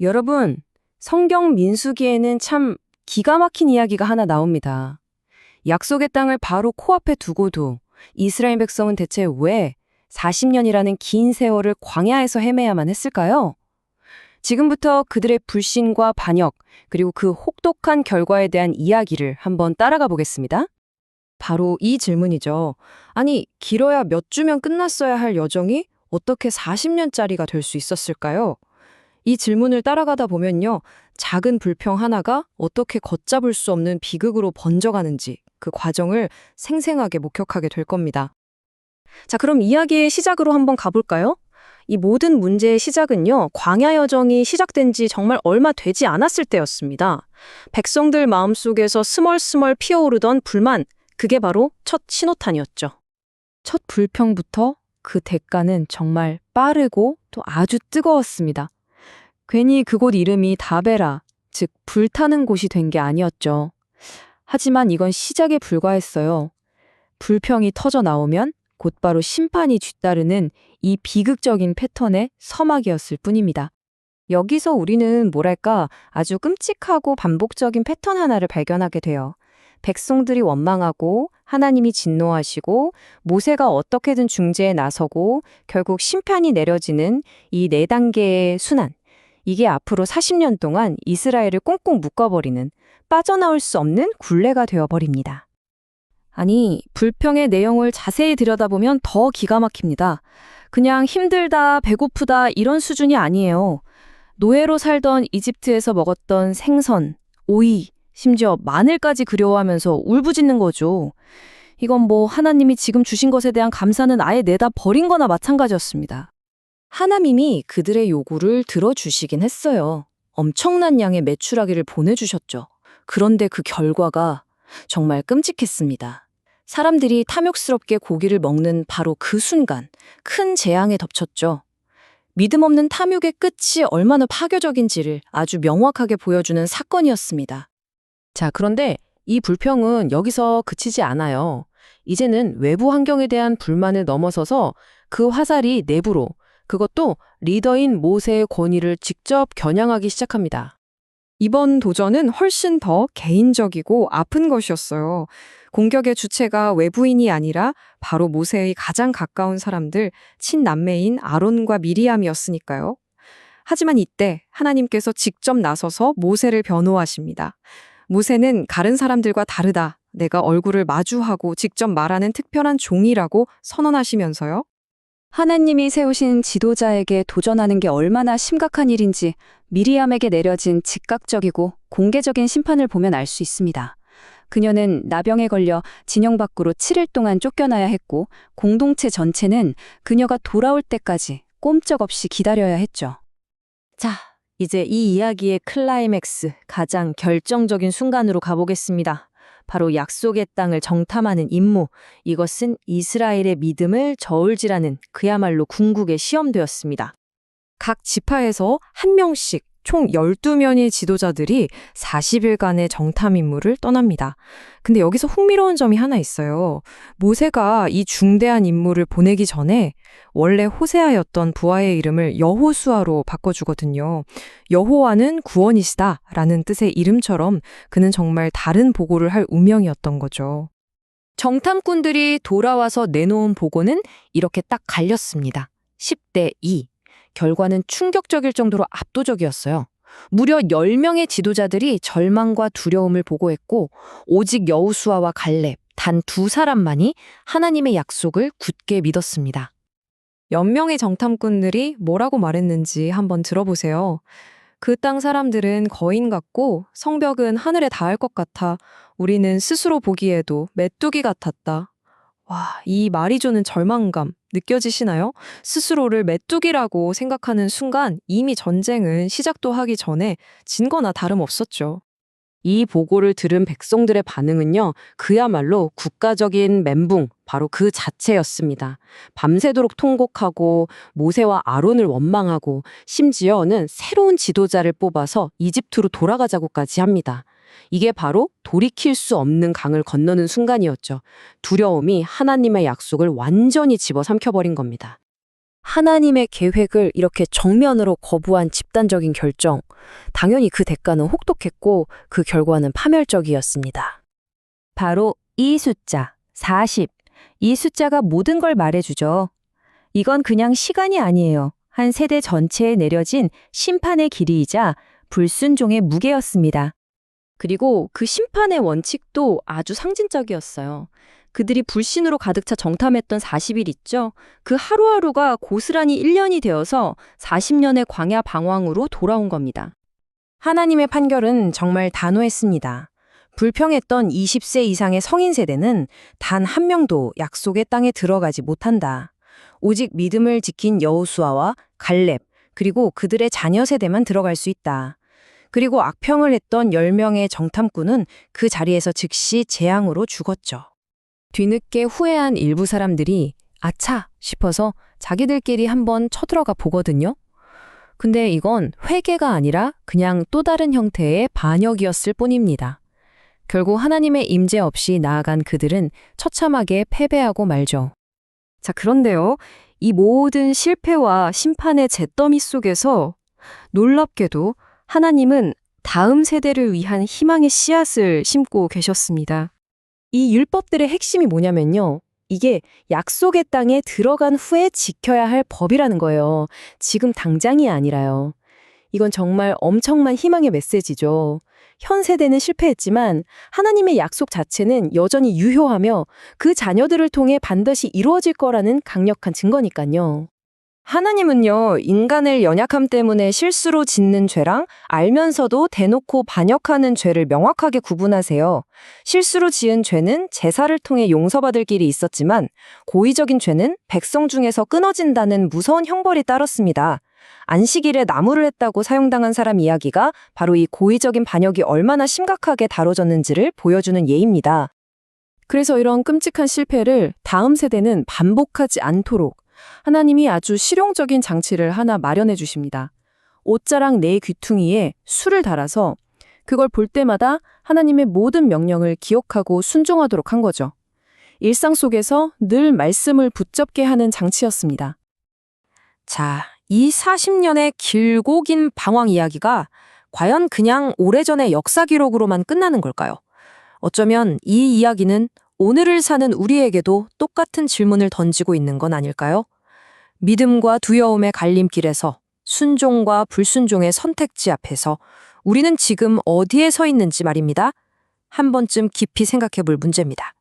여러분, 성경 민수기에는 참 기가 막힌 이야기가 하나 나옵니다. 약속의 땅을 바로 코앞에 두고도 이스라엘 백성은 대체 왜 40년이라는 긴 세월을 광야에서 헤매야만 했을까요? 지금부터 그들의 불신과 반역, 그리고 그 혹독한 결과에 대한 이야기를 한번 따라가 보겠습니다. 바로 이 질문이죠. 아니, 길어야 몇 주면 끝났어야 할 여정이 어떻게 40년짜리가 될 수 있었을까요? 이 질문을 따라가다 보면요. 작은 불평 하나가 어떻게 걷잡을 수 없는 비극으로 번져가는지 그 과정을 생생하게 목격하게 될 겁니다. 자, 그럼 이야기의 시작으로 한번 가볼까요? 이 모든 문제의 시작은요, 광야 여정이 시작된 지 정말 얼마 되지 않았을 때였습니다. 백성들 마음속에서 스멀스멀 피어오르던 불만, 그게 바로 첫 신호탄이었죠. 첫 불평부터 그 대가는 정말 빠르고 또 아주 뜨거웠습니다. 괜히 그곳 이름이 다베라, 즉 불타는 곳이 된 게 아니었죠. 하지만 이건 시작에 불과했어요. 불평이 터져 나오면 곧바로 심판이 뒤따르는 이 비극적인 패턴의 서막이었을 뿐입니다. 여기서 우리는 뭐랄까 아주 끔찍하고 반복적인 패턴 하나를 발견하게 돼요. 백성들이 원망하고 하나님이 진노하시고 모세가 어떻게든 중재에 나서고 결국 심판이 내려지는 이 네 단계의 순환. 이게 앞으로 40년 동안 이스라엘을 꽁꽁 묶어버리는 빠져나올 수 없는 굴레가 되어버립니다. 아니, 불평의 내용을 자세히 들여다보면 더 기가 막힙니다. 그냥 힘들다, 배고프다 이런 수준이 아니에요. 노예로 살던 이집트에서 먹었던 생선, 오이, 심지어 마늘까지 그리워하면서 울부짖는 거죠. 이건 뭐 하나님이 지금 주신 것에 대한 감사는 아예 내다 버린 거나 마찬가지였습니다. 하나님이 그들의 요구를 들어주시긴 했어요. 엄청난 양의 메추라기를 보내주셨죠. 그런데 그 결과가 정말 끔찍했습니다. 사람들이 탐욕스럽게 고기를 먹는 바로 그 순간 큰 재앙에 덮쳤죠. 믿음 없는 탐욕의 끝이 얼마나 파괴적인지를 아주 명확하게 보여주는 사건이었습니다. 자, 그런데 이 불평은 여기서 그치지 않아요. 이제는 외부 환경에 대한 불만을 넘어서서 그 화살이 내부로, 그것도 리더인 모세의 권위를 직접 겨냥하기 시작합니다. 이번 도전은 훨씬 더 개인적이고 아픈 것이었어요. 공격의 주체가 외부인이 아니라 바로 모세의 가장 가까운 사람들, 친남매인 아론과 미리암이었으니까요. 하지만 이때 하나님께서 직접 나서서 모세를 변호하십니다. 모세는 다른 사람들과 다르다. 내가 얼굴을 마주하고 직접 말하는 특별한 종이라고 선언하시면서요. 하나님이 세우신 지도자에게 도전하는 게 얼마나 심각한 일인지 미리암에게 내려진 즉각적이고 공개적인 심판을 보면 알 수 있습니다. 그녀는 나병에 걸려 진영 밖으로 7일 동안 쫓겨나야 했고 공동체 전체는 그녀가 돌아올 때까지 꼼짝없이 기다려야 했죠. 자, 이제 이 이야기의 클라이맥스, 가장 결정적인 순간으로 가보겠습니다. 바로 약속의 땅을 정탐하는 임무. 이것은 이스라엘의 믿음을 저울질하는 그야말로 궁극의 시험되었습니다. 각 지파에서 한 명씩 총 12명의 지도자들이 40일간의 정탐 임무를 떠납니다. 근데 여기서 흥미로운 점이 하나 있어요. 모세가 이 중대한 임무를 보내기 전에 원래 호세아였던 부하의 이름을 여호수아로 바꿔주거든요. 여호와는 구원이시다 라는 뜻의 이름처럼 그는 정말 다른 보고를 할 운명이었던 거죠. 정탐꾼들이 돌아와서 내놓은 보고는 이렇게 딱 갈렸습니다. 10대 2. 결과는 충격적일 정도로 압도적이었어요. 무려 10명의 지도자들이 절망과 두려움을 보고했고 오직 여호수아와 갈렙 단 두 사람만이 하나님의 약속을 굳게 믿었습니다. 연명의 정탐꾼들이 뭐라고 말했는지 한번 들어보세요. 그 땅 사람들은 거인 같고 성벽은 하늘에 닿을 것 같아 우리는 스스로 보기에도 메뚜기 같았다. 와, 이 말이 주는 절망감 느껴지시나요? 스스로를 메뚜기라고 생각하는 순간 이미 전쟁은 시작도 하기 전에 진 거나 다름없었죠. 이 보고를 들은 백성들의 반응은요, 그야말로 국가적인 멘붕, 바로 그 자체였습니다. 밤새도록 통곡하고 모세와 아론을 원망하고 심지어는 새로운 지도자를 뽑아서 이집트로 돌아가자고까지 합니다. 이게 바로 돌이킬 수 없는 강을 건너는 순간이었죠. 두려움이 하나님의 약속을 완전히 집어삼켜버린 겁니다. 하나님의 계획을 이렇게 정면으로 거부한 집단적인 결정. 당연히 그 대가는 혹독했고 그 결과는 파멸적이었습니다. 바로 이 숫자, 40. 이 숫자가 모든 걸 말해주죠. 이건 그냥 시간이 아니에요. 한 세대 전체에 내려진 심판의 길이이자 불순종의 무게였습니다. 그리고 그 심판의 원칙도 아주 상징적이었어요. 그들이 불신으로 가득 차 정탐했던 40일 있죠? 그 하루하루가 고스란히 1년이 되어서 40년의 광야 방황으로 돌아온 겁니다. 하나님의 판결은 정말 단호했습니다. 불평했던 20세 이상의 성인 세대는 단 한 명도 약속의 땅에 들어가지 못한다. 오직 믿음을 지킨 여호수아와 갈렙, 그리고 그들의 자녀 세대만 들어갈 수 있다. 그리고 악평을 했던 10명의 정탐꾼은 그 자리에서 즉시 재앙으로 죽었죠. 뒤늦게 후회한 일부 사람들이 아차 싶어서 자기들끼리 한번 쳐들어가 보거든요. 근데 이건 회개가 아니라 그냥 또 다른 형태의 반역이었을 뿐입니다. 결국 하나님의 임재 없이 나아간 그들은 처참하게 패배하고 말죠. 자, 그런데요. 이 모든 실패와 심판의 잿더미 속에서 놀랍게도 하나님은 다음 세대를 위한 희망의 씨앗을 심고 계셨습니다. 이 율법들의 핵심이 뭐냐면요. 이게 약속의 땅에 들어간 후에 지켜야 할 법이라는 거예요. 지금 당장이 아니라요. 이건 정말 엄청난 희망의 메시지죠. 현 세대는 실패했지만 하나님의 약속 자체는 여전히 유효하며 그 자녀들을 통해 반드시 이루어질 거라는 강력한 증거니까요. 하나님은요, 인간의 연약함 때문에 실수로 짓는 죄랑 알면서도 대놓고 반역하는 죄를 명확하게 구분하세요. 실수로 지은 죄는 제사를 통해 용서받을 길이 있었지만 고의적인 죄는 백성 중에서 끊어진다는 무서운 형벌이 따랐습니다. 안식일에 나무를 했다고 사형당한 사람 이야기가 바로 이 고의적인 반역이 얼마나 심각하게 다뤄졌는지를 보여주는 예입니다. 그래서 이런 끔찍한 실패를 다음 세대는 반복하지 않도록 하나님이 아주 실용적인 장치를 하나 마련해 주십니다. 옷자락 네 귀퉁이에 술을 달아서 그걸 볼 때마다 하나님의 모든 명령을 기억하고 순종하도록 한 거죠. 일상 속에서 늘 말씀을 붙잡게 하는 장치였습니다. 자, 이 40년의 길고 긴 방황 이야기가 과연 그냥 오래전의 역사 기록으로만 끝나는 걸까요? 어쩌면 이 이야기는 오늘을 사는 우리에게도 똑같은 질문을 던지고 있는 건 아닐까요? 믿음과 두려움의 갈림길에서 순종과 불순종의 선택지 앞에서 우리는 지금 어디에 서 있는지 말입니다. 한 번쯤 깊이 생각해 볼 문제입니다.